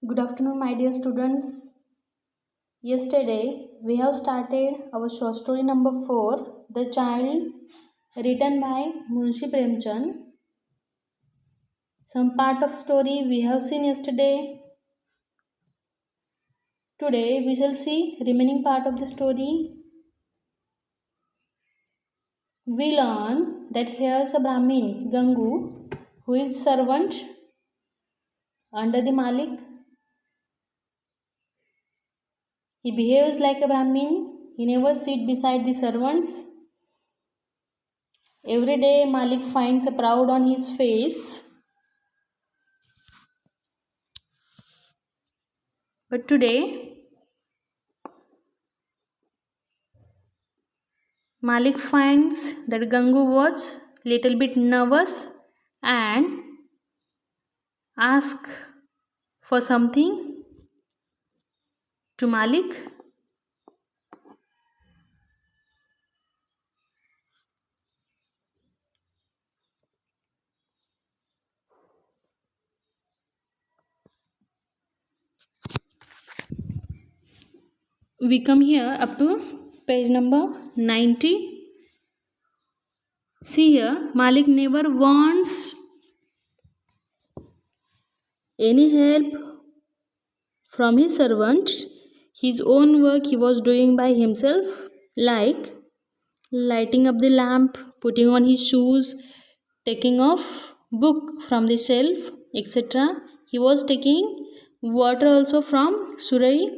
Good afternoon, my dear students. Yesterday, we have started our short story number 4, The Child, written by Munshi Premchand. Some part of story we have seen yesterday. Today, we shall see remaining part of the story. We learn that here's a Brahmin, Gangu, who is servant under the Malik. He behaves like a Brahmin. He never sits beside the servants. Every day Malik finds a proud on his face. But today Malik finds that Gangu was little bit nervous and asks for something to Malik. We come here up to page number 90. See here, Malik never wants any help from his servant. His own work he was doing by himself, like lighting up the lamp, putting on his shoes, taking off book from the shelf, etc. He was taking water also from surai.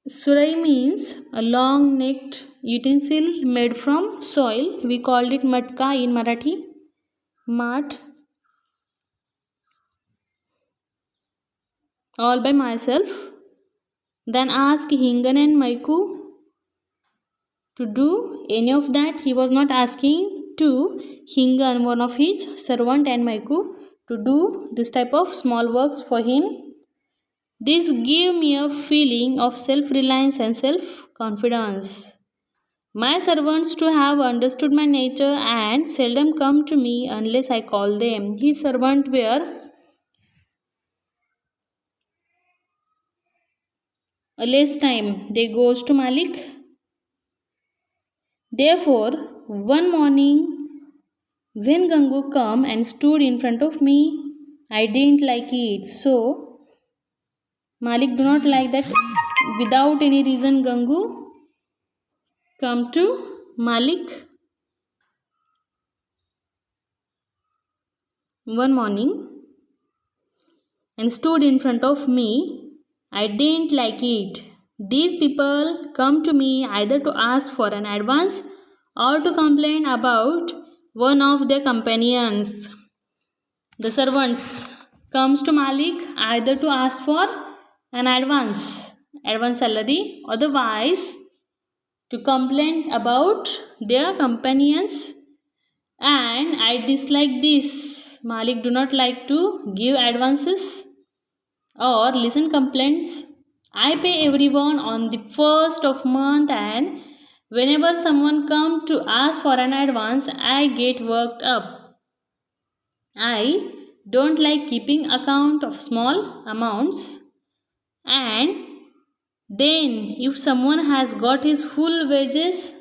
Surai means a long necked utensil made from soil. We called it matka in Marathi. Mat. All by myself. Then ask Hingan and Maiku to do any of that. He was not asking to Hingan, one of his servant, and Maiku to do this type of small works for him. This gave me a feeling of self-reliance and self-confidence. My servants to have understood my nature and seldom come to me unless I call them. His servants were less time they goes to Malik. Therefore, one morning when Gangu come and stood in front of me, I didn't like it. So Malik do not like that without any reason Gangu come to Malik one morning and stood in front of me. I didn't like it. These people come to me either to ask for an advance or to complain about one of their companions. The servants comes to Malik either to ask for an advance salary, otherwise to complain about their companions, and I dislike this. Malik do not like to give advances or listen complaints. I pay everyone on the first of month, and whenever someone come to ask for an advance, I get worked up. I don't like keeping account of small amounts, and then if someone has got his full wages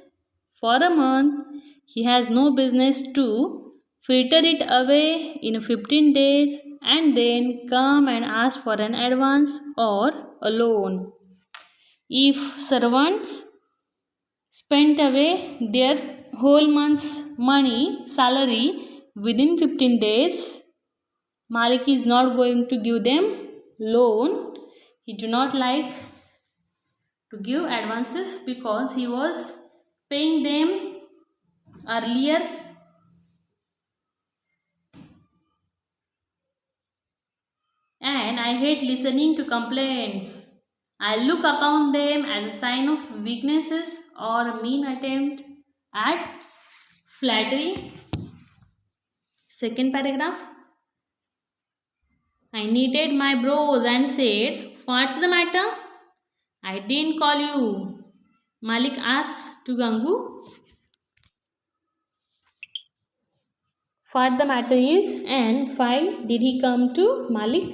for a month, he has no business to fritter it away in 15 days and then come and ask for an advance or a loan. If servants spent away their whole month's money, salary within 15 days, Malik is not going to give them loan. He do not like to give advances because he was paying them earlier, and I hate listening to complaints. I look upon them as a sign of weaknesses or a mean attempt at flattery. Second paragraph. I knitted my brows and said, "What's the matter?" "I didn't call you," Malik asked to Gangu. What the matter is, and why did he come to Malik?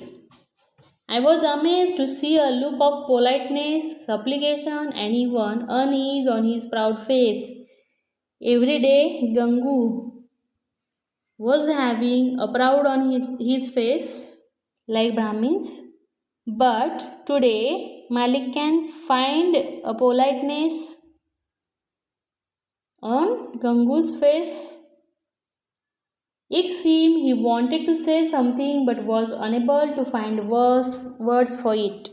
I was amazed to see a look of politeness, supplication, and even unease on his proud face. Every day, Gangu was having a proud on his face like Brahmins, but today Malik can find a politeness on Gangu's face. It seemed he wanted to say something but was unable to find words for it.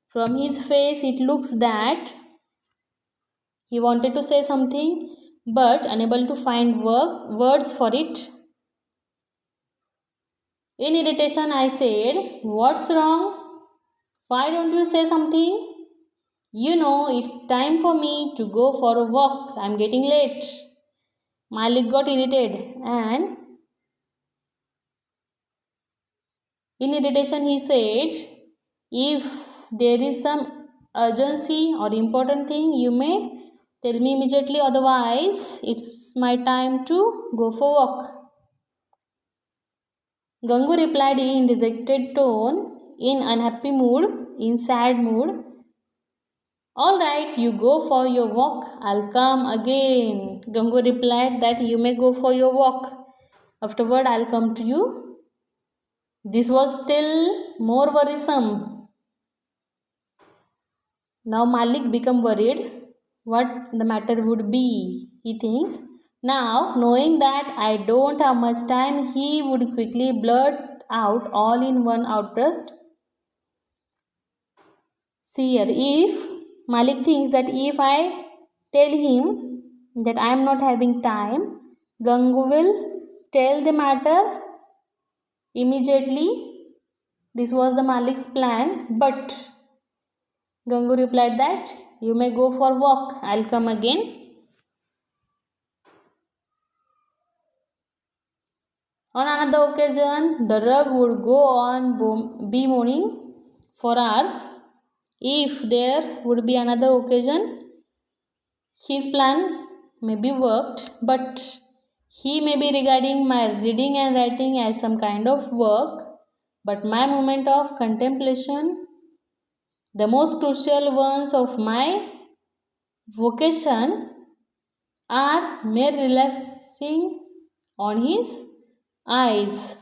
From his face, it looks that he wanted to say something but unable to find words for it. In irritation, I said, "What's wrong? Why don't you say something? You know, it's time for me to go for a walk. I'm getting late." Malik got irritated and in irritation he said, "If there is some urgency or important thing, you may tell me immediately, otherwise, it's my time to go for walk." Gangu replied in dejected tone, in unhappy mood, in sad mood, "All right, you go for your walk. I'll come again." Gangu replied that you may go for your walk. Afterward, I'll come to you. This was still more worrisome. Now Malik become worried what the matter would be. He thinks, now knowing that I don't have much time, he would quickly blurt out all in one outburst. See here, if Malik thinks that if I tell him that I am not having time, Gangu will tell the matter immediately. This was the Malik's plan, but Gangu replied that you may go for walk, I'll come again. On another occasion, the rug would go on bemoaning for hours. If there would be another occasion, his plan may be worked, but he may be regarding my reading and writing as some kind of work, but my moment of contemplation, the most crucial ones of my vocation, are mere relaxing on his eyes,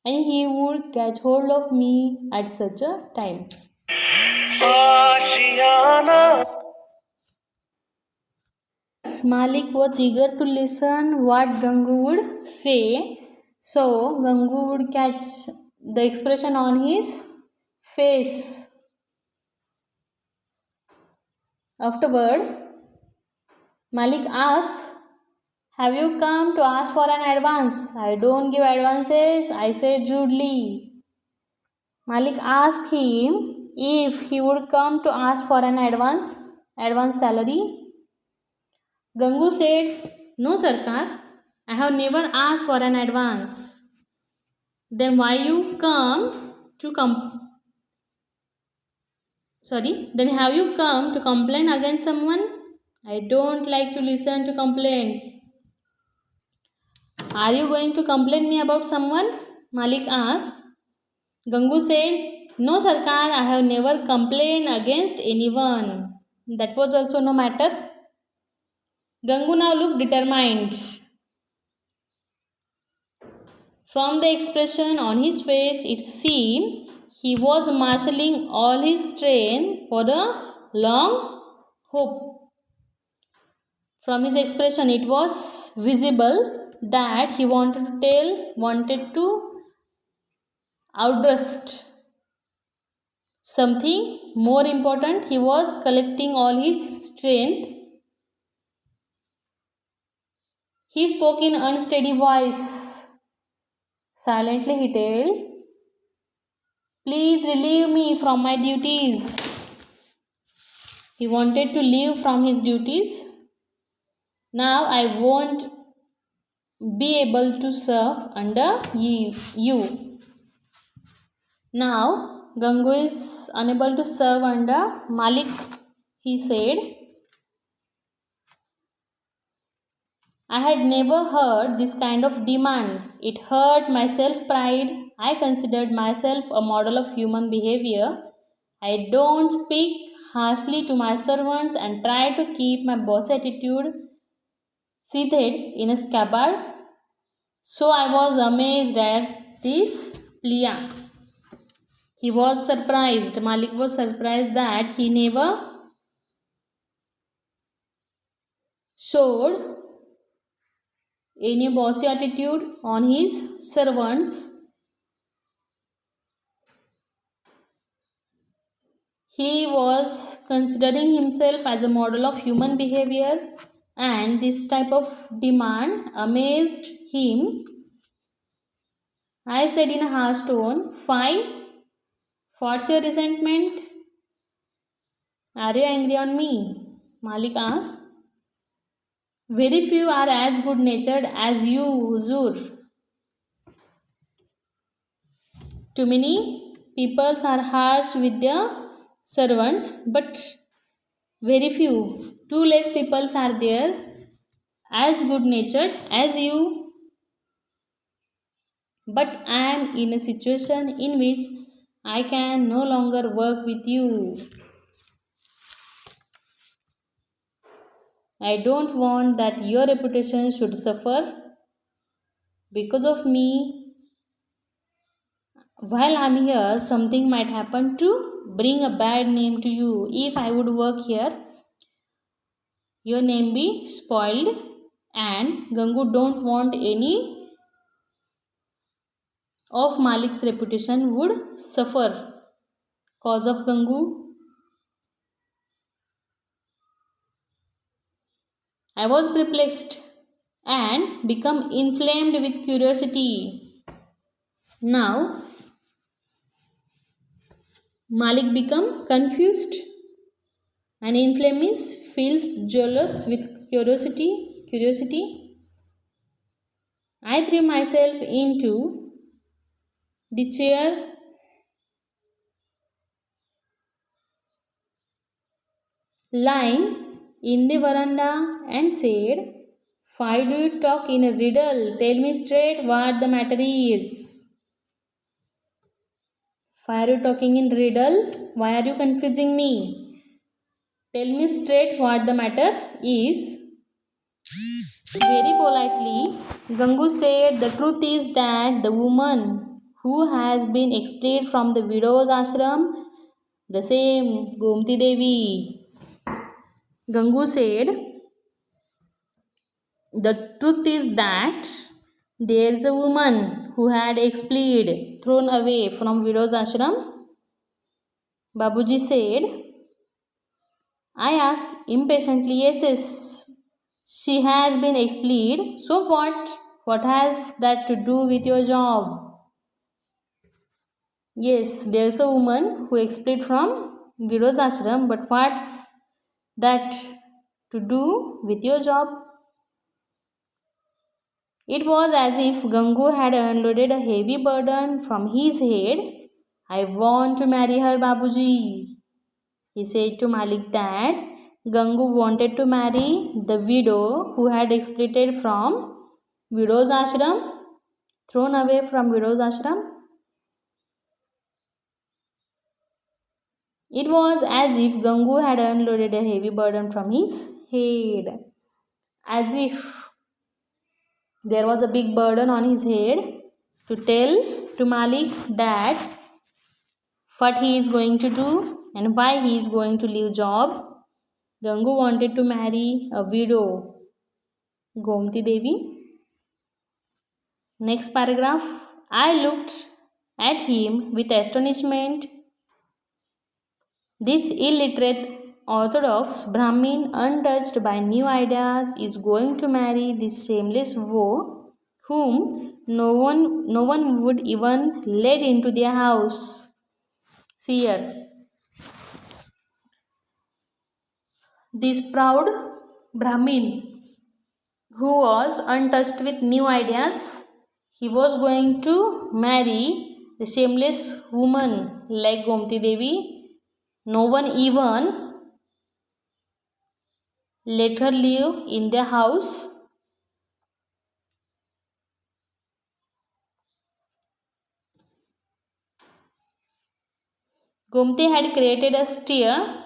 and he would catch hold of me at such a time. Malik was eager to listen what Gangu would say, so Gangu would catch the expression on his face. Afterward, Malik asked, "Have you come to ask for an advance?" "I don't give advances," I said rudely. Malik asked him if he would come to ask for an advance salary. Gangu said, "No, Sarkar, I have never asked for an advance." "Then why you come to Then have you come to complain against someone?" "I don't like to listen to complaints." "Are you going to complain me about someone?" Malik asked. Gangu said, "No, Sarkar, I have never complained against anyone." That was also no matter. Gangu now looked determined. From the expression on his face, it seemed he was marshalling all his strength for a long hope. From his expression, it was visible that he wanted to outburst something more important. He was collecting all his strength. He spoke in unsteady voice. Silently he told, "Please relieve me from my duties." He wanted to leave from his duties. "Now I won't be able to serve under you." Now Gangu is unable to serve under Malik. He said, I had never heard this kind of demand. It hurt my self pride. I considered myself a model of human behavior. I don't speak harshly to my servants and try to keep my boss attitude seated in a scabbard. So I was amazed at this plea. He was surprised. Malik was surprised that he never showed any bossy attitude on his servants. He was considering himself as a model of human behavior, and this type of demand amazed him. I said in a harsh tone, "Fine, what's your resentment? Are you angry on me?" Malik asked. "Very few are as good natured as you, Huzur. Too many people are harsh with their servants, but very few, too less people are there as good natured as you. But I am in a situation in which I can no longer work with you. I don't want that your reputation should suffer because of me. While I'm here, something might happen to bring a bad name to you. If I would work here, your name be spoiled, and Gangu don't want any of Malik's reputation would suffer cause of Gangu." I was perplexed and become inflamed with curiosity. Now Malik become confused, and inflamed means feels jealous with curiosity. I threw myself into the chair lying in the veranda and said, "Why do you talk in a riddle? Tell me straight what the matter is." "Why are you talking in riddle? Why are you confusing me? Tell me straight what the matter is." Very politely, Gangu said, "The truth is that the woman who has been expelled from the widow's ashram, the same Gomti Devi." Gangu said, "The truth is that there is a woman who had expelled, thrown away from widow's ashram." Babuji said. I asked impatiently, "Yes, she has been expelled. So what? What has that to do with your job?" "Yes, there's a woman who expelled from widow's ashram, but what's that to do with your job?" It was as if Gangu had unloaded a heavy burden from his head. "I want to marry her, Babuji." He said to Malik that Gangu wanted to marry the widow who had expelled from widow's ashram, thrown away from widow's ashram. It was as if Gangu had unloaded a heavy burden from his head. As if there was a big burden on his head to tell to Malik that what he is going to do and why he is going to leave job. Gangu wanted to marry a widow, Gomti Devi. Next paragraph. I looked at him with astonishment. This illiterate orthodox Brahmin, untouched by new ideas, is going to marry this shameless woe whom no one would even let into their house. See here. This proud Brahmin who was untouched with new ideas, he was going to marry the shameless woman like Gomti Devi. No one even let her live in their house. Gomti had created a stir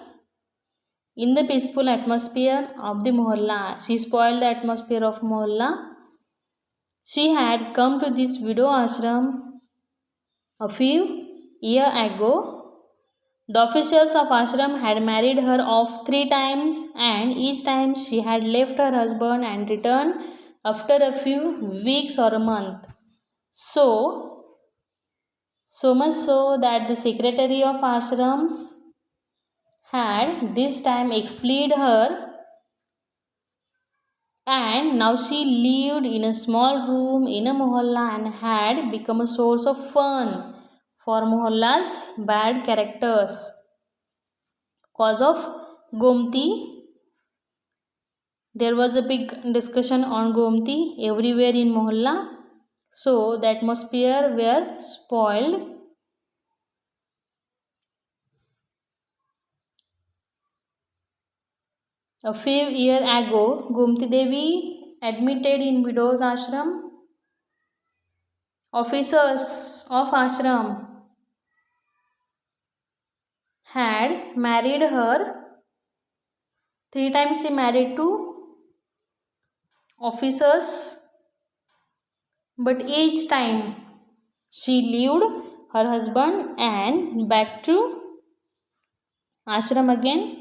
in the peaceful atmosphere of the mohalla. She spoiled the atmosphere of mohalla. She had come to this widow ashram a few years ago. The officials of ashram had married her off 3 times, and each time she had left her husband and returned after a few weeks or a month. So much so that the secretary of ashram had this time expelled her, and now she lived in a small room in a mohalla and had become a source of fun for mohalla's bad characters. Cause of Gomti. There was a big discussion on Gomti everywhere in mohalla. So the atmosphere were spoiled. A few years ago, Gomti Devi admitted in widow's ashram. Officers of ashram had married her 3 times. She married to officers, but each time she left her husband and back to ashram again.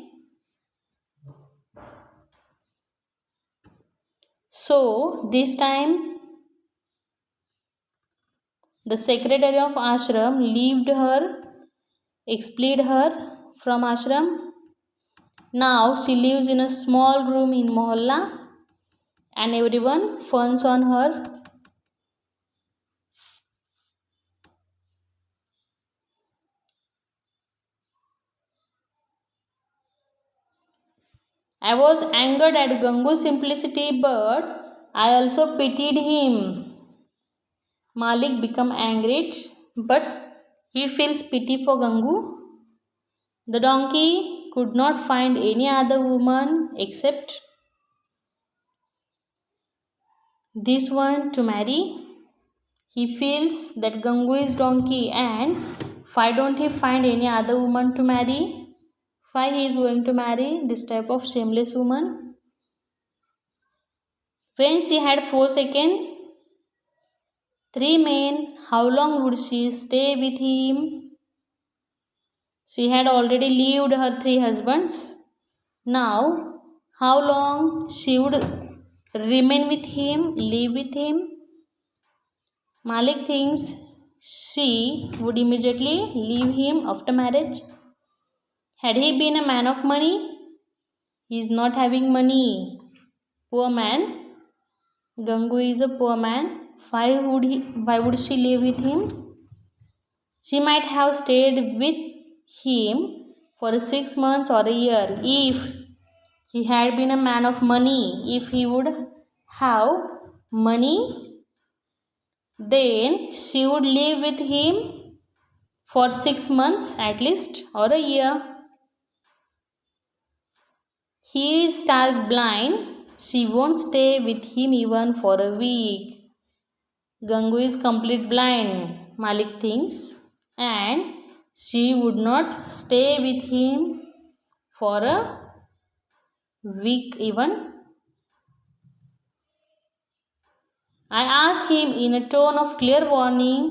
So this time the secretary of ashram left her, expelled her from ashram. Now she lives in a small room in mohalla and everyone funs on her. I was angered at Gangu's simplicity, but I also pitied him. Malik became angry, but he feels pity for Gangu. The donkey could not find any other woman except this one to marry. He feels that Gangu is donkey, and why don't he find any other woman to marry? Why he is going to marry this type of shameless woman? When she had forsaken 3 men, how long would she stay with him? She had already lived her 3 husbands. Now, how long she would remain with him, live with him? Malik thinks she would immediately leave him after marriage. Had he been a man of money? He is not having money. Poor man. Gangu is a poor man. Why would she live with him? She might have stayed with him for 6 months or a year if he had been a man of money. If he would have money, then she would live with him for 6 months at least or a year. He is stark blind. She won't stay with him even for a week. Gangu is complete blind, Malik thinks, and she would not stay with him for a week even. I asked him in a tone of clear warning,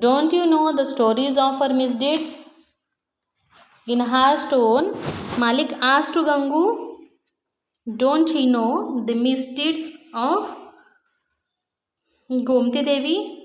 don't you know the stories of her misdeeds? In a harsh tone, Malik asked to Gangu, don't he know the misdeeds of Gomti Devi?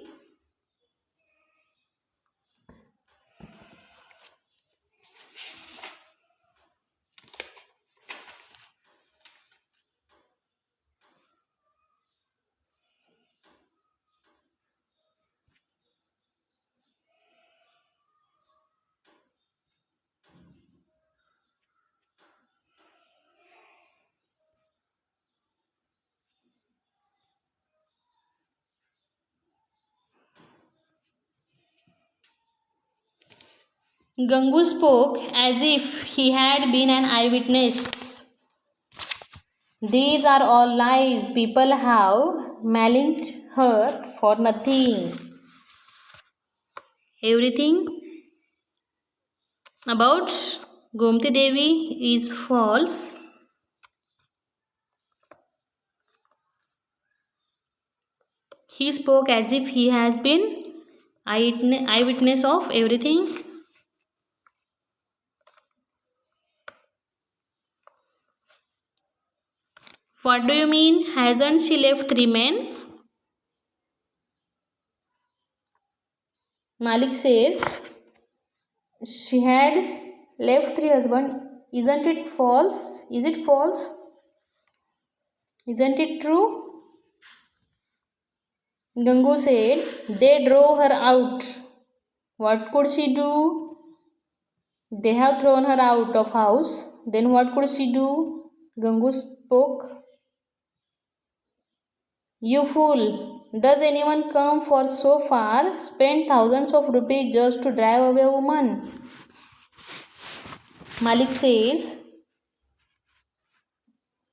Gangu spoke as if he had been an eyewitness. These are all lies. People have maliged her for nothing. Everything about Gomti Devi is false. He spoke as if he has been eyewitness of everything. What do you mean? Hasn't she left 3 men? Malik says she had left 3 husbands. Isn't it false? Is it false? Isn't it true? Gangu said they drove her out. What could she do? They have thrown her out of house. Then what could she do? Gangu spoke. You fool! Does anyone come for so far, spend thousands of rupees just to drive away a woman? Malik says,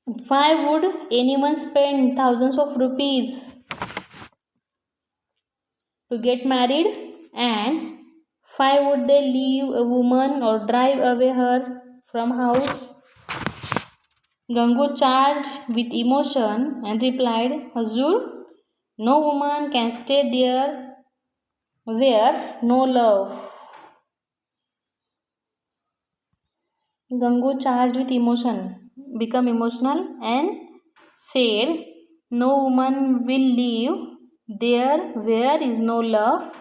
why would anyone spend thousands of rupees to get married, and why would they leave a woman or drive away her from house? Gangu charged with emotion and replied, Hazur, no woman can stay there where no love. Gangu charged with emotion, become emotional and said, no woman will live there where is no love.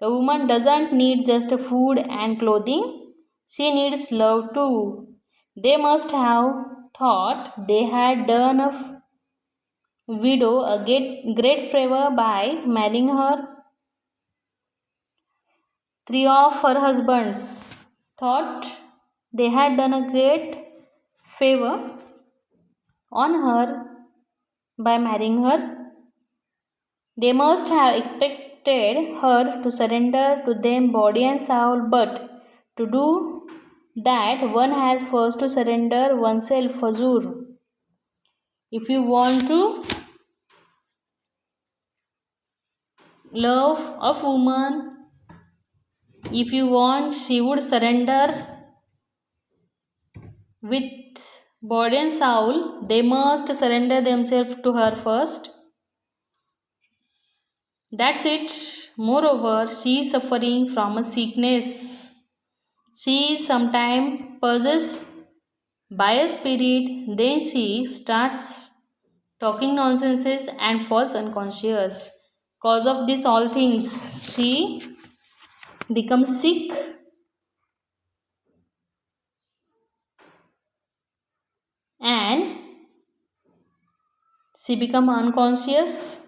The woman doesn't need just food and clothing, she needs love too. They must have thought they had done a widow a great favor by marrying her. 3 of her husbands thought they had done a great favor on her by marrying her. They must have expected her to surrender to them body and soul, but to do that one has first to surrender oneself. Hazur. If you want to love a woman, if you want she would surrender with body and soul, they must surrender themselves to her first. That's it. Moreover, she is suffering from a sickness. She is sometimes possessed by a spirit, then she starts talking nonsense and falls unconscious. Cause of this all things, she becomes sick and she becomes unconscious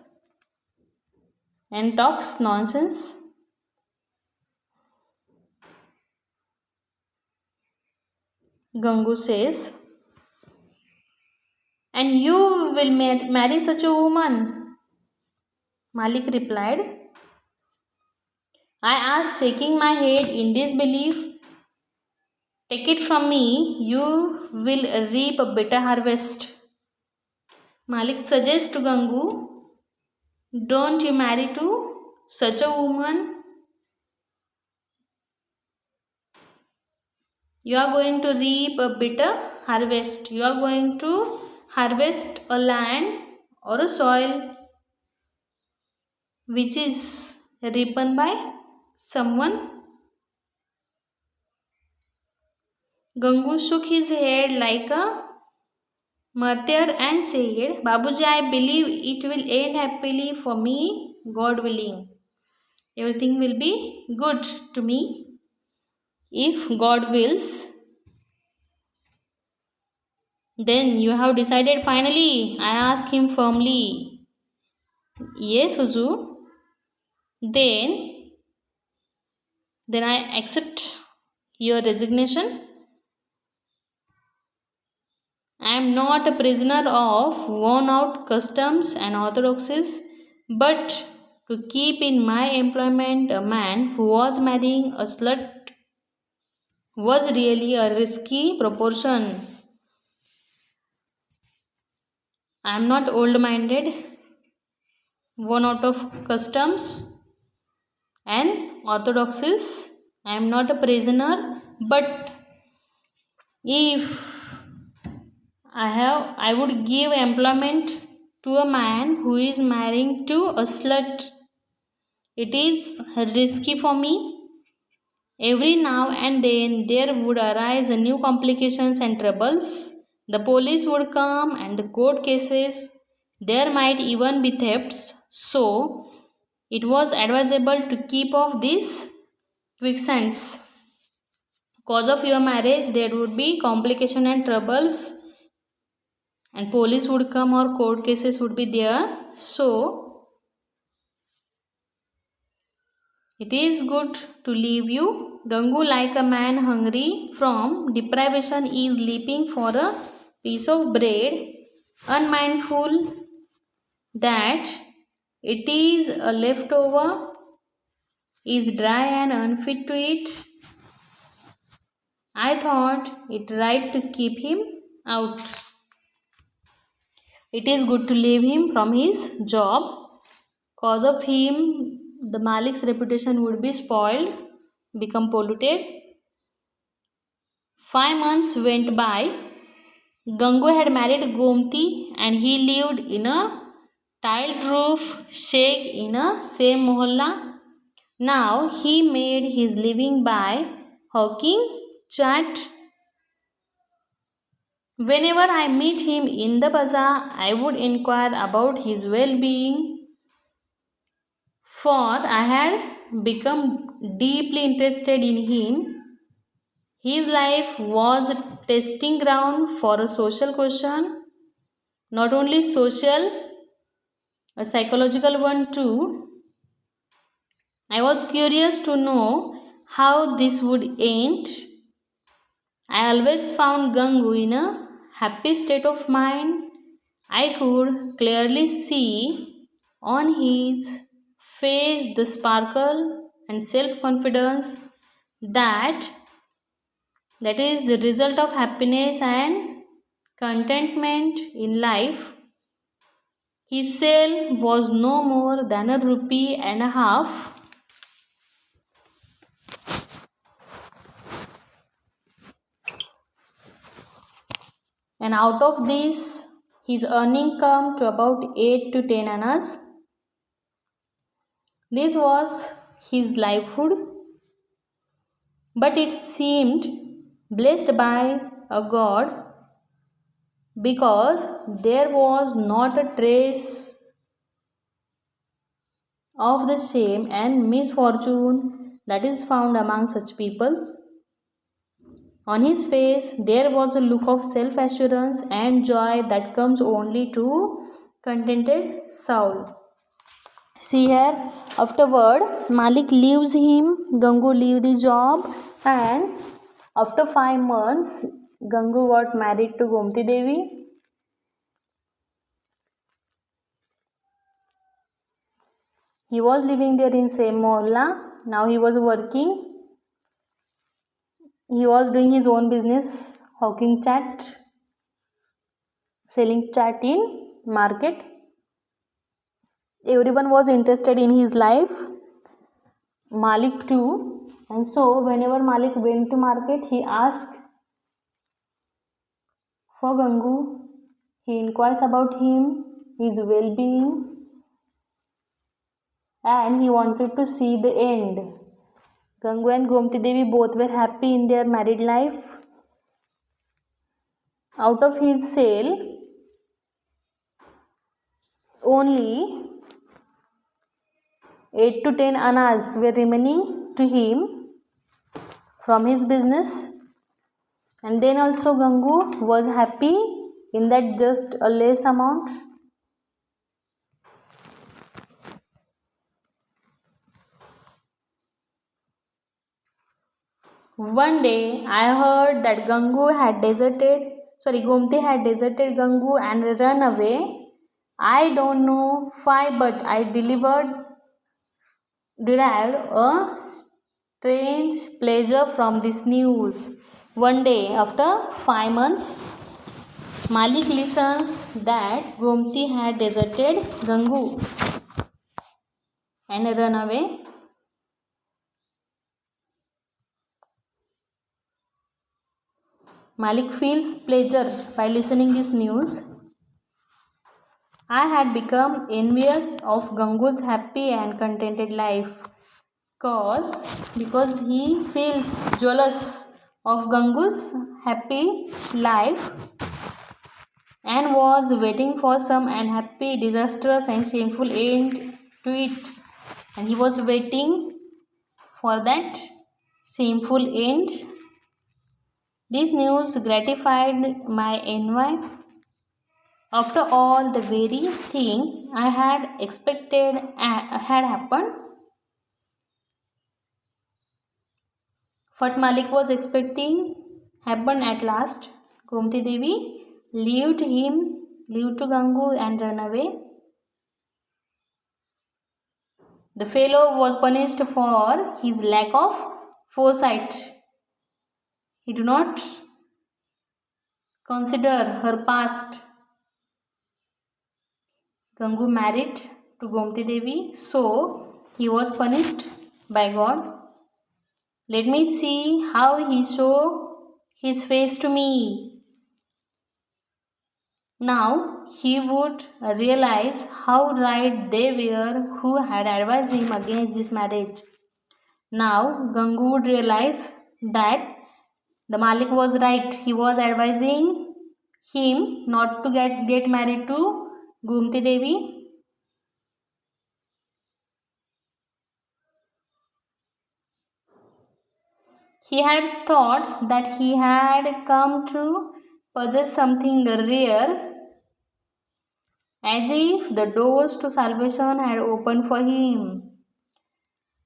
and talks nonsense. Gangu says, and you will marry such a woman? Malik replied, I asked, shaking my head in disbelief. Take it from me, you will reap a bitter harvest. Malik suggests to Gangu, don't you marry to such a woman? You are going to reap a bitter harvest. You are going to harvest a land or a soil which is reaped by someone. Gangu shook his head like a martyr and said, Babuji, I believe it will end happily for me, God willing. Everything will be good to me if God wills. Then you have decided finally? I asked him firmly. Yes, Huzu. Then I accept your resignation. I am not a prisoner of worn out customs and orthodoxies, but to keep in my employment a man who was marrying a slut was really a risky proportion. I am not old minded, worn out of customs and orthodoxies. I am not a prisoner, But if I would give employment to a man who is marrying to a slut, it is risky for me. Every now and then there would arise a new complications and troubles. The police would come and the court cases. There might even be thefts. So it was advisable to keep off these quicksands. Cause of your marriage, there would be complication and troubles, and police would come or court cases would be there. So it is good to leave you. Gangu, like a man hungry from deprivation, is leaping for a piece of bread, unmindful that it is a leftover, is dry and unfit to eat. I thought it right to keep him out. It is good to leave him from his job. Cause of him, the Malik's reputation would be spoiled, become polluted. 5 months went by. Gangu had married Gomti and he lived in a tiled roof shack in a same mohalla. Now he made his living by hawking chat. Whenever I meet him in the bazaar, I would inquire about his well-being, for I had become deeply interested in him. His life was a testing ground for a social question, not only social, a psychological one too. I was curious to know how this would end. I always found Gangu in a happy state of mind. I could clearly see on his face the sparkle and self-confidence that is the result of happiness and contentment in life. His sale was no more than a rupee and a half. And out of this, his earning come to about 8 to 10 annas. This was his livelihood, but it seemed blessed by a god, because there was not a trace of the shame and misfortune that is found among such peoples. On his face there was a look of self-assurance and joy that comes only to contented soul. See here, afterward Malik leaves him, Gangu leave the job, and after 5 months Gangu got married to Gomti Devi. He was living there in same mohalla. Now he was working. He was doing his own business, hawking chat, selling chat in market. Everyone was interested in his life, Malik too. And so whenever Malik went to market, he asked for Gangu. He inquires about him, his well-being, and he wanted to see the end. Gangu and Gomti Devi both were happy in their married life. Out of his sale, only 8 to 10 annas were remaining to him from his business, and then also Gangu was happy in that just a less amount. One day I heard that Gomti had deserted Gangu and run away. I don't know why, but I derived a strange pleasure from this news. One day, after 5 months, Malik listens that Gomti had deserted Gangu and run away. Malik feels pleasure by listening this news. I had become envious of Gangu's happy and contented life. Because he feels jealous of Gangu's happy life and was waiting for some unhappy, disastrous and shameful end to it. And he was waiting for that shameful end. This news gratified my envy. After all, the very thing I had expected had happened. What Malik was expecting happened at last. Gomti Devi lived to Gangu and ran away. The fellow was punished for his lack of foresight. He did not consider her past. Gangu married to Gomti Devi, so he was punished by God. Let me see how he show his face to me. Now he would realize how right they were who had advised him against this marriage. Now Gangu would realize that the Malik was right. He was advising him not to get married to Gomti Devi. He had thought that he had come to possess something rare, as if the doors to salvation had opened for him.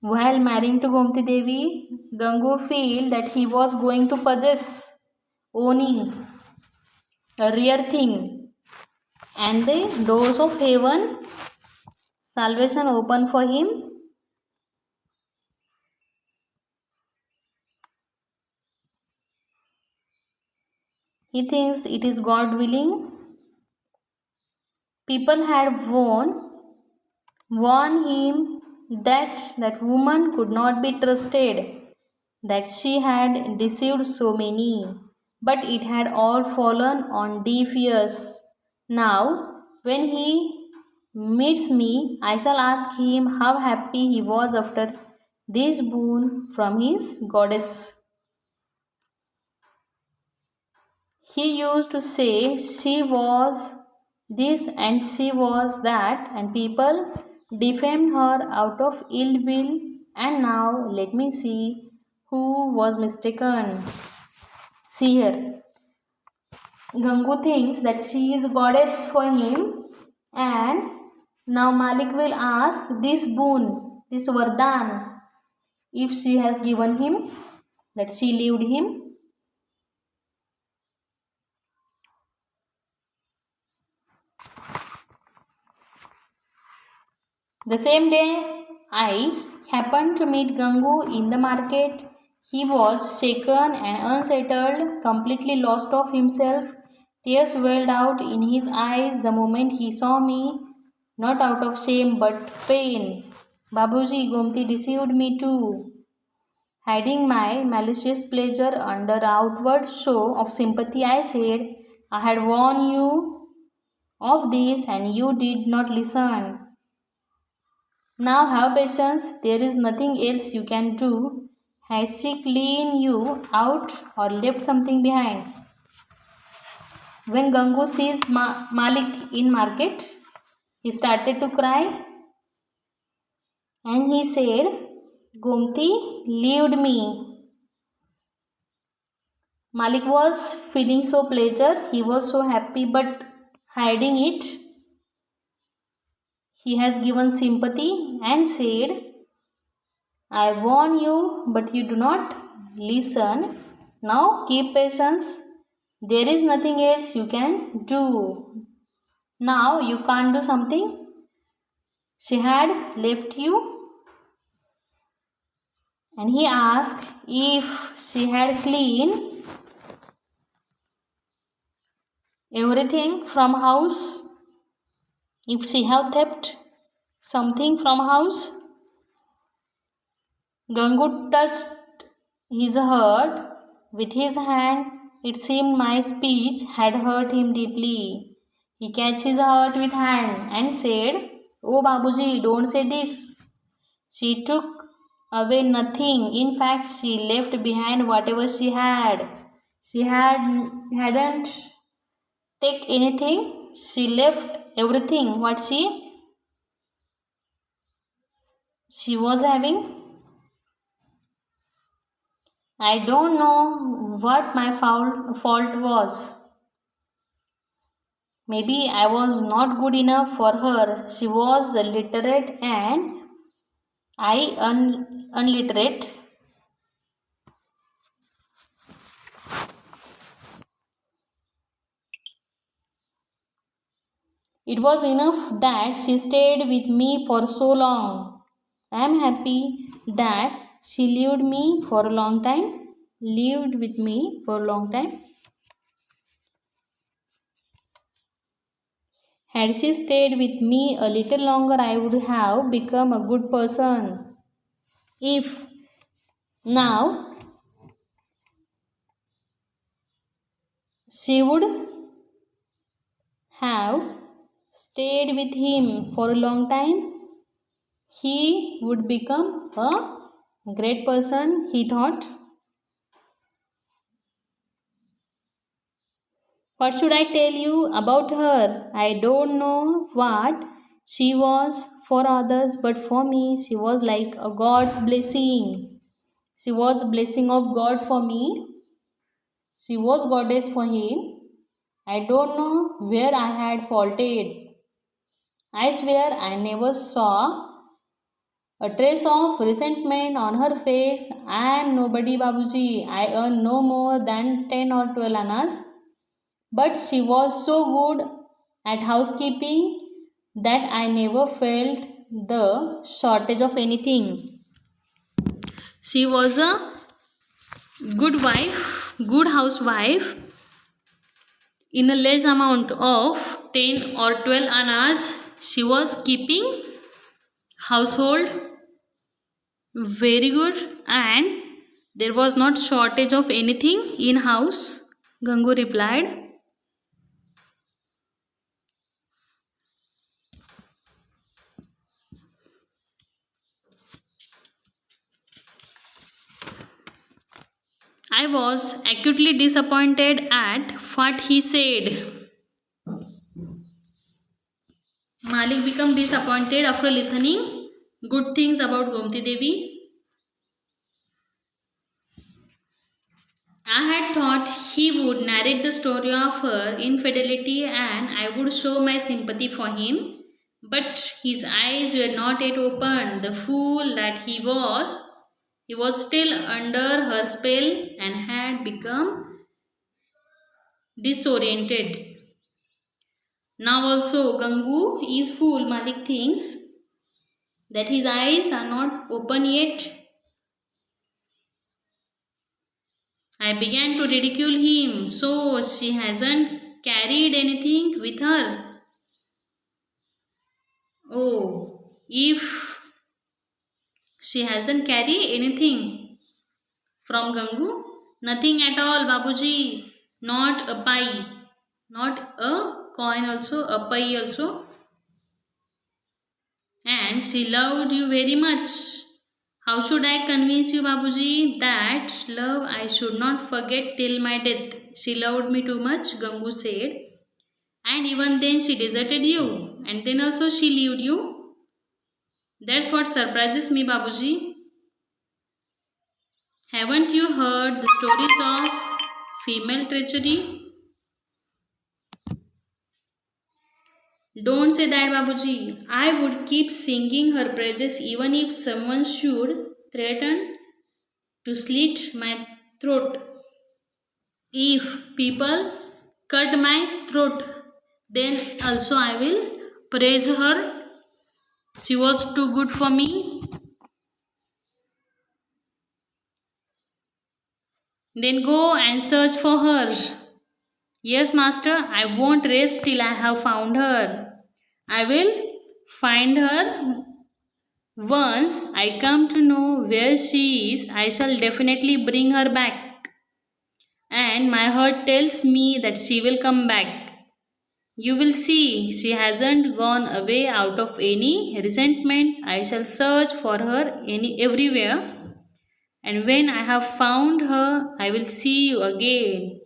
While marrying to Gomti Devi, Gangu felt that he was going to possess, owning a rare thing, and the doors of heaven, salvation opened for him. He thinks it is God willing. People had warned him that woman could not be trusted, that she had deceived so many, but it had all fallen on deaf ears. Now, when he meets me, I shall ask him how happy he was after this boon from his goddess. He used to say she was this and she was that, and people defamed her out of ill will. And now let me see who was mistaken. See here, Gangu thinks that she is goddess for him, and now Malik will ask this boon, this Vardhan, if she has given him, that she lived him. The same day, I happened to meet Gangu in the market. He was shaken and unsettled, completely lost of himself. Tears welled out in his eyes the moment he saw me, not out of shame but pain. Babuji, Gomti deceived me too. Hiding my malicious pleasure under outward show of sympathy, I said, I had warned you of this and you did not listen. Now have patience, there is nothing else you can do. Has she cleaned you out or left something behind? When Gangu sees Malik in market, he started to cry and he said, Gomti leaved me. Malik was feeling so pleasure, he was so happy but hiding it. He has given sympathy and said, I warn you, but you do not listen. Now keep patience. There is nothing else you can do. Now you can't do something. She had left you. And he asked if she had cleaned everything from house. If she have kept something from house. Gangu touched his heart with his hand It seemed my speech had hurt him deeply. He catched his heart with hand and said, "Oh Babuji, don't say this." She took away nothing. In fact, she left behind whatever she had. She hadn't take anything. She left everything what she was having. I don't know what my fault was. Maybe I was not good enough for her. She was literate and I unliterate. It was enough that she stayed with me for so long. I am happy that she lived me for a long time. Lived with me for a long time. Had she stayed with me a little longer, I would have become a good person. If now she would have stayed with him for a long time, he would become a great person, he thought. What should I tell you about her? I don't know what she was for others, but for me, she was like a God's blessing. She was blessing of God for me. She was goddess for him. I don't know where I had faulted. I swear I never saw a trace of resentment on her face. I am nobody, Babuji. I earn no more than 10 or 12 annas. But she was so good at housekeeping that I never felt the shortage of anything. She was a good wife, good housewife. In a less amount of 10 or 12 annas, she was keeping household very good and there was not shortage of anything in house. Gangu replied. I was acutely disappointed at what he said. Malik became disappointed after listening good things about Gomti Devi. I had thought he would narrate the story of her infidelity and I would show my sympathy for him. But his eyes were not yet opened. The fool that he was still under her spell and had become disoriented. Now also Gangu is fool. Malik thinks that his eyes are not open yet. I began to ridicule him. So she hasn't carried anything with her. Oh, if she hasn't carried anything from Gangu, nothing at all, Babuji. Not a pie, not a coin also, a pie also. And she loved you very much. How should I convince you, Babuji, that love I should not forget till my death? She loved me too much, Gangu said. And even then she deserted you. And then also she left you. That's what surprises me, Babuji. Haven't you heard the stories of female treachery? Don't say that, Babuji. I would keep singing her praises even if someone should threaten to slit my throat. If people cut my throat, then also I will praise her. She was too good for me. Then go and search for her. Yes, master, I won't rest till I have found her. I will find her. Once I come to know where she is, I shall definitely bring her back. and my heart tells me that she will come back. You will see, she hasn't gone away out of any resentment. I shall search for her everywhere, and when I have found her, I will see you again.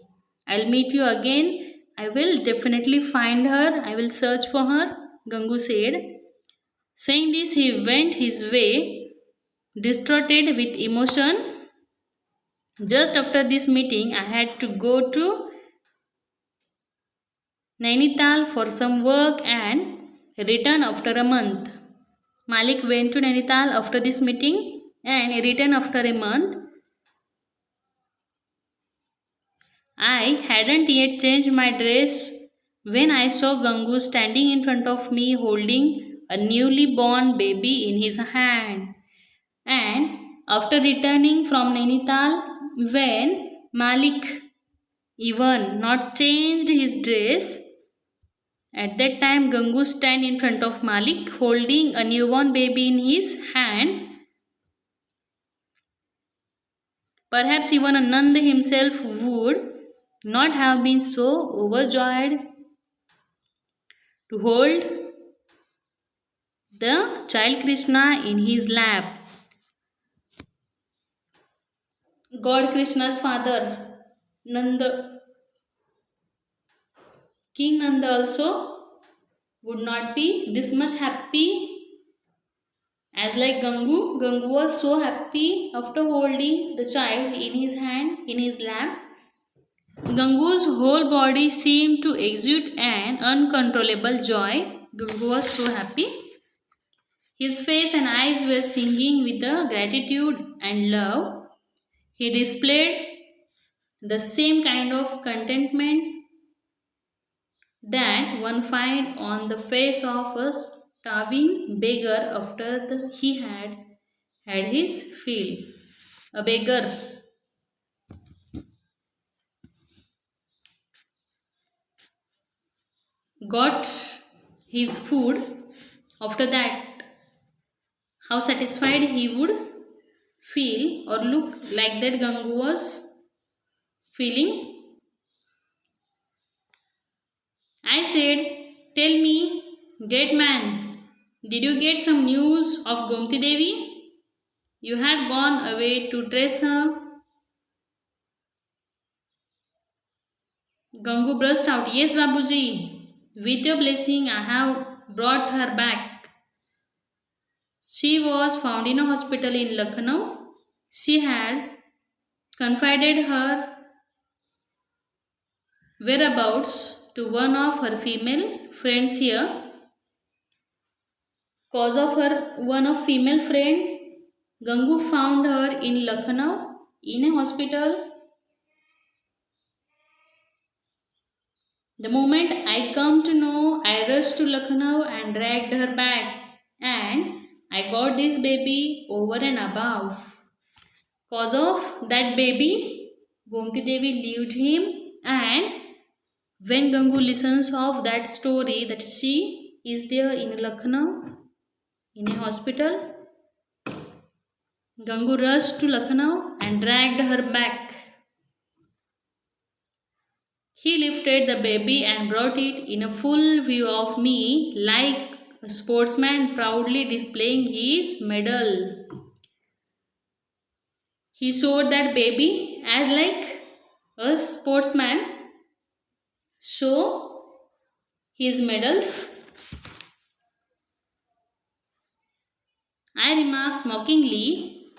I'll meet you again. I will definitely find her. I will search for her, Gangu said. Saying this, he went his way, distorted with emotion. Just after this meeting, I had to go to Nainital for some work and return after a month. Malik went to Nainital after this meeting and returned after a month. I hadn't yet changed my dress when I saw Gangu standing in front of me holding a newly born baby in his hand. And after returning from Nainital, when Malik even not changed his dress, at that time Gangu stand in front of Malik holding a newborn baby in his hand. Perhaps even Nanda himself would not have been so overjoyed to hold the child Krishna in his lap. God Krishna's father, Nanda, King Nanda also would not be this much happy as like Gangu. Gangu was so happy after holding the child in his hand, in his lap. Gangu's whole body seemed to exude an uncontrollable joy. Gangu was so happy. His face and eyes were singing with the gratitude and love. He displayed the same kind of contentment that one finds on the face of a starving beggar after he had had his fill. A beggar got his food. After that, how satisfied he would feel or look like that Gangu was feeling. I said, "Tell me, great man, did you get some news of Gomti Devi? You had gone away to dress her." Gangu burst out, "Yes, Babuji, with your blessing I have brought her back. She was found in a hospital in Lucknow. She had confided her whereabouts to one of her female friends here. Cause of her one of female friend, Gangu found her in Lucknow in a hospital. The moment I come to know, I rushed to Lucknow and dragged her back, and I got this baby over and above. Cause of that baby, Gomti Devi lived him, and when Gangu listens of that story that she is there in Lucknow in a hospital, Gangu rushed to Lucknow and dragged her back. He lifted the baby and brought it in a full view of me like a sportsman proudly displaying his medal. He showed that baby as like a sportsman show his medals. I remarked mockingly,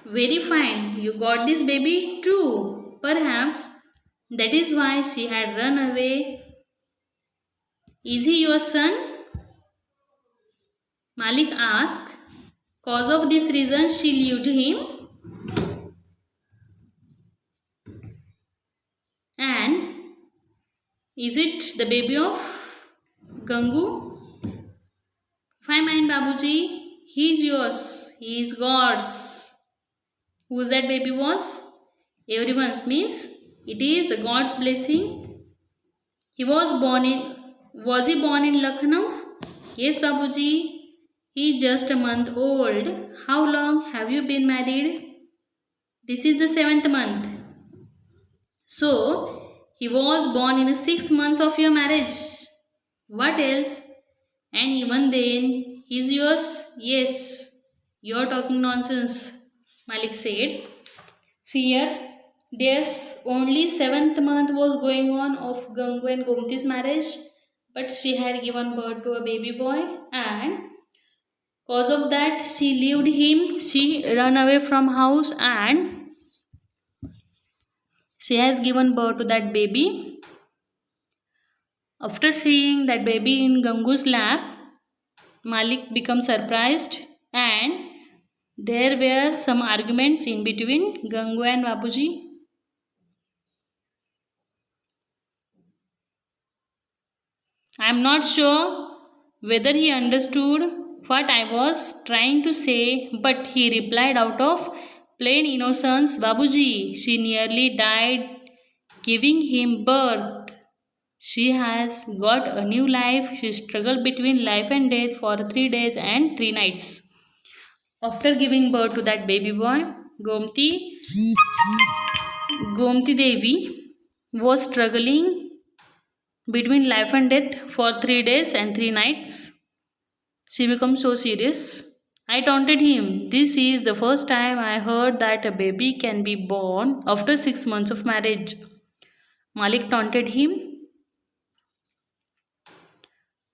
"Very fine, you got this baby too. Perhaps that is why she had run away. Is he your son?" Malik asked. "Cause of this reason she lived him." "And is it the baby of Gangu?" "Fine mine, Babuji. He is yours. He is God's." Whose that baby was? Everyone's means it is God's blessing. Was he born in Lucknow? Yes, Babuji. He is just a month old. How long have you been married? This is the 7th month. So he was born in 6 months of your marriage. What else? And even then, he's yours? Yes. You're talking nonsense, Malik said. See here, there's only 7th month was going on of Gangu and Gomti's marriage, but she had given birth to a baby boy, and cause of that she leaved him. She ran away from house and she has given birth to that baby. After seeing that baby in Gangu's lap, Malik became surprised, and there were some arguments in between Gangu and Babuji. I am not sure whether he understood what I was trying to say, but he replied out of plain innocence, Babuji, she nearly died giving him birth. She has got a new life. She struggled between life and death for 3 days and 3 nights. After giving birth to that baby boy, Gomti Devi was struggling between life and death for 3 days and 3 nights. She became so serious. I taunted him. This is the first time I heard that a baby can be born after 6 months of marriage. Malik taunted him.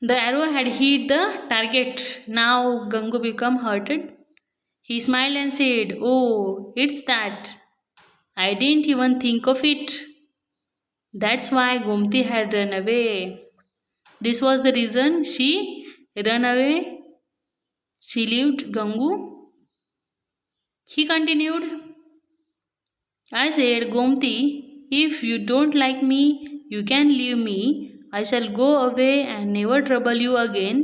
The arrow had hit the target. Now Gangu became hurted. He smiled and said, "Oh, it's that. I didn't even think of it. That's why Gomti had run away. This was the reason she ran away. She left Gangu." He continued, I said, "Gomti, if you don't like me, you can leave me. I shall go away and never trouble you again.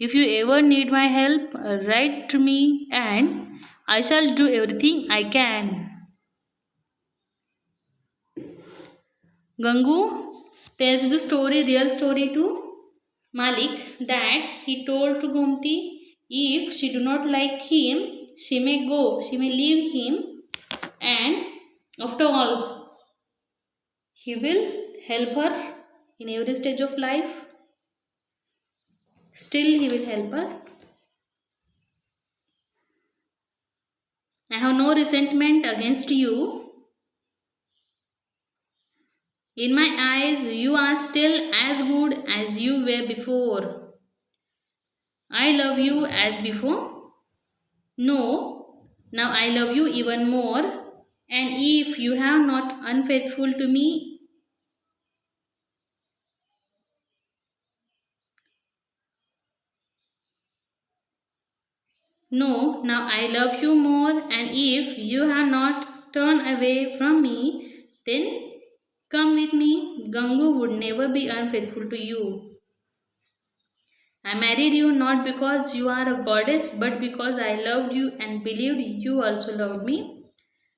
If you ever need my help, write to me and I shall do everything I can." Gangu tells the real story to Malik, that he told to Gomti, if she do not like him, she may go, she may leave him, and after all, he will help her in every stage of life. Still, he will help her. I have no resentment against you. In my eyes, you are still as good as you were before. I love you as before. No, now I love you even more. And if you have not unfaithful to me, no, now I love you more. And if you have not turned away from me, then come with me. Gangu would never be unfaithful to you. I married you not because you are a goddess, but because I loved you and believed you also loved me.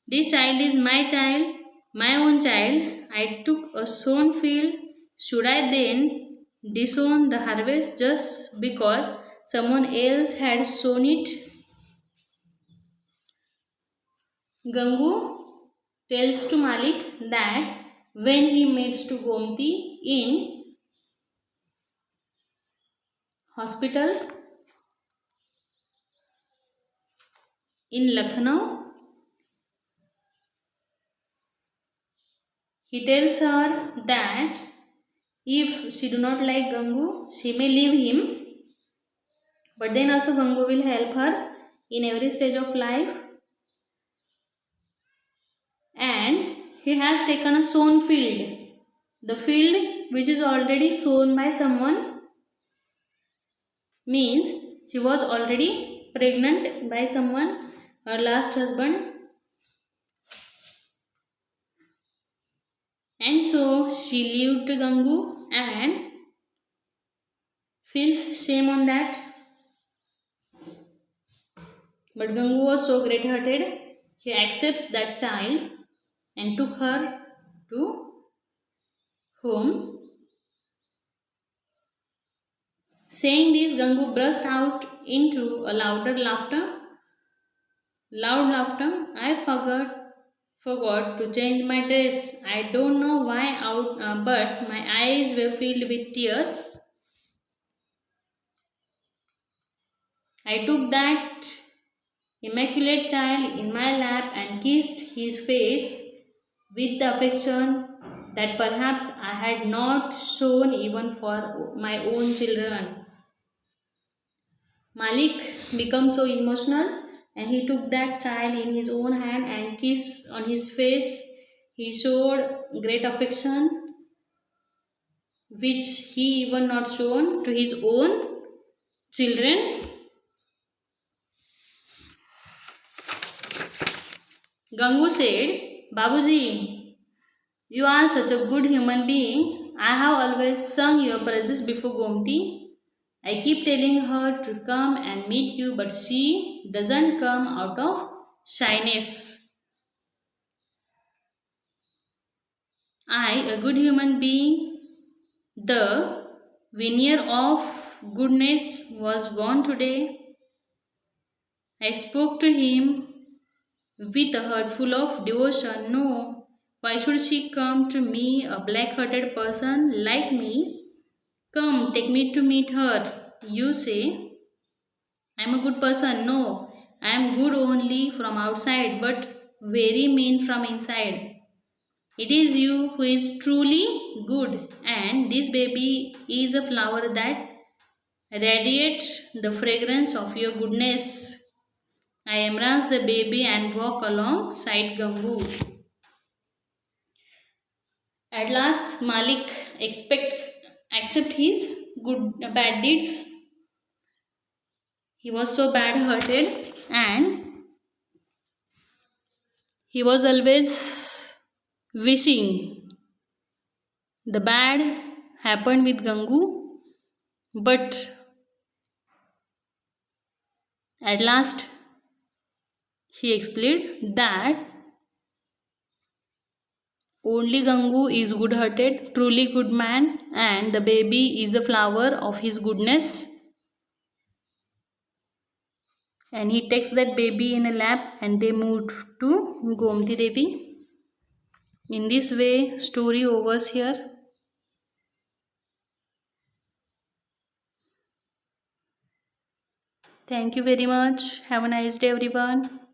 This child is my child, my own child. I took a sown field. Should I then disown the harvest just because someone else had sown it? Gangu tells to Malik that when he meets to Gomti in hospital in Lucknow, he tells her that if she do not like Gangu, she may leave him, but then also Gangu will help her in every stage of life, and he has taken a sown field. The field which is already sown by someone means she was already pregnant by someone, her last husband, and so she lived to Gangu and feels shame on that. But Gangu was so great hearted, he accepts that child and took her to home. Saying this, Gangu burst out into a loud laughter. I forgot to change my dress. I don't know why but my eyes were filled with tears. I took that immaculate child in my lap and kissed his face with the affection that perhaps I had not shown even for my own children. Malik became so emotional and he took that child in his own hand and kissed on his face. He showed great affection which he even not shown to his own children. Gangu said, Babuji, you are such a good human being. I have always sung your praises before Gomti. I keep telling her to come and meet you, but she doesn't come out of shyness. I, a good human being, the veneer of goodness was gone today. I spoke to him with a heart full of devotion. No, why should she come to me, a black hearted person like me? Come, take me to meet her. You say, I'm a good person. No, I am good only from outside, but very mean from inside. It is you who is truly good, and this baby is a flower that radiates the fragrance of your goodness. I embrace the baby and walk alongside Gangu. At last, Malik accept his bad deeds. He was so bad hearted and he was always wishing the bad happened with Gangu, but at last he explained that only Gangu is good hearted, truly good man, and the baby is a flower of his goodness. And he takes that baby in a lap and they moved to Gomti Devi. In this way, story overs here. Thank you very much. Have a nice day, everyone.